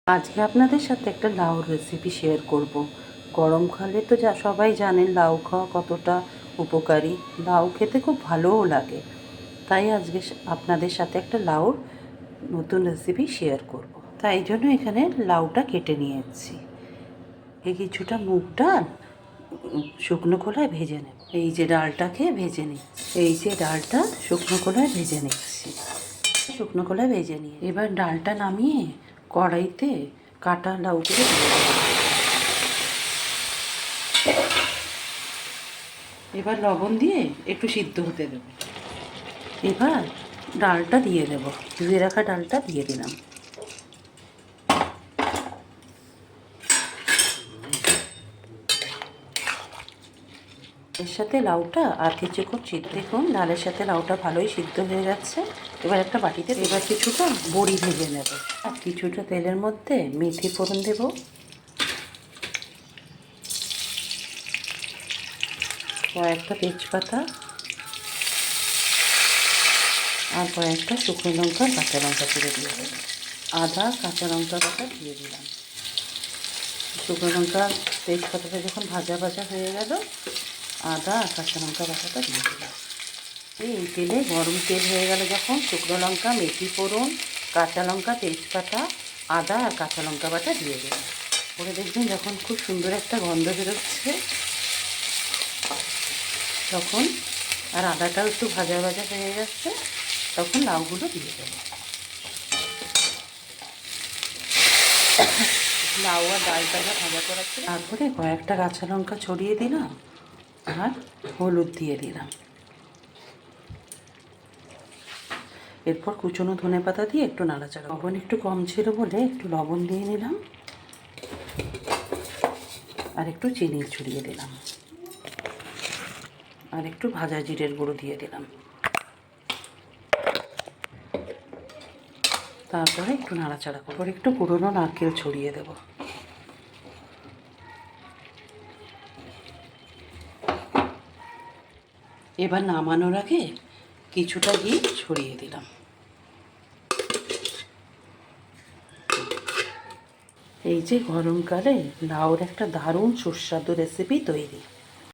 আজকে আপনাদের সাথে একটা লাউর রেসিপি শেয়ার করব। গরমকালে তো যা সবাই জানেন লাউ খাওয়া কতটা উপকারী। লাউ খেতে খুব ভালোও লাগে। তাই আজকে আপনাদের সাথে একটা লাউর নতুন রেসিপি শেয়ার করব। তাই জন্য এখানে লাউটা কেটে নিয়েছি। কিছুটা মুগ ডাল শুকনো খোলায় ভেজে নেব। এই যে ডালটাকে ভেজে নিচ্ছি। এই যে ডালটা শুকনো খোলায় ভেজে নিচ্ছি। শুকনো খোলায় ভেজে নিয়ে এবার ডালটা নামিয়ে কড়াইতে কাটা লাউগুলো দিয়ে দেবো। এবার লবণ দিয়ে একটু সিদ্ধ হতে দেবো। এবার ডালটা দিয়ে দেব, ধুয়ে রাখা ডালটা দিয়ে দিলাম। এর সাথে লাউটা আর কিছুক্ষণ সিদ্ধ। দেখুন ডালের সাথে লাউটা ভালোই সিদ্ধ হয়ে যাচ্ছে। এবার একটা বাটিতে এবার কিছুটা বড়ি ভেজে নেব আর কিছুটা তেলের মধ্যে মেথি ফোড়ন দেব, কয়েকটা তেজপাতা আর কয়েকটা শুকনো লঙ্কা কাঁচা লঙ্কা তুলে দিয়ে দেব। আদা কাঁচা লঙ্কা বাটা দিয়ে দিলাম। শুকনো লঙ্কা তেজপাতাটা যখন ভাজা ভাজা হয়ে গেল, আদা আর কাঁচা লঙ্কা বাটাটা দিয়ে দিলাম। এই তেলে গরম তেল হয়ে গেল যখন, শুকনো লঙ্কা মেথি ফোড়ন কাঁচা লঙ্কা তেজপাতা আদা আর কাঁচা লঙ্কা বাটা দিয়ে দিলাম। পরে দেখবেন যখন খুব সুন্দর একটা গন্ধ বেরোচ্ছে তখন, আর আদাটাও একটু ভাজা ভাজা হয়ে যাচ্ছে, তখন লাউগুলো দিয়ে দেবো। লাউ আর ডালটা ভাজা করা ছিল। তারপরে কয়েকটা কাঁচা লঙ্কা ছড়িয়ে দিলাম আর হলুদ দিয়ে দিলাম। এরপর কুচনো ধনেপাতা দিয়ে একটু নাড়াচাড়া। লবণ একটু কম ছিল বলে একটু লবণ দিয়ে নিলাম আর একটু চিনি ছড়িয়ে দিলাম আর একটু ভাজা জিরের গুঁড়ো দিয়ে দিলাম। তারপরে একটু নাড়াচাড়া করে একটু পুরনো নারকেল ছড়িয়ে দেব। এবার নামানোর আগে কিছুটা ঘি ছড়িয়ে দিলাম। এই যে গরমকালে লাউর একটা দারুণ সুস্বাদু রেসিপি তৈরি।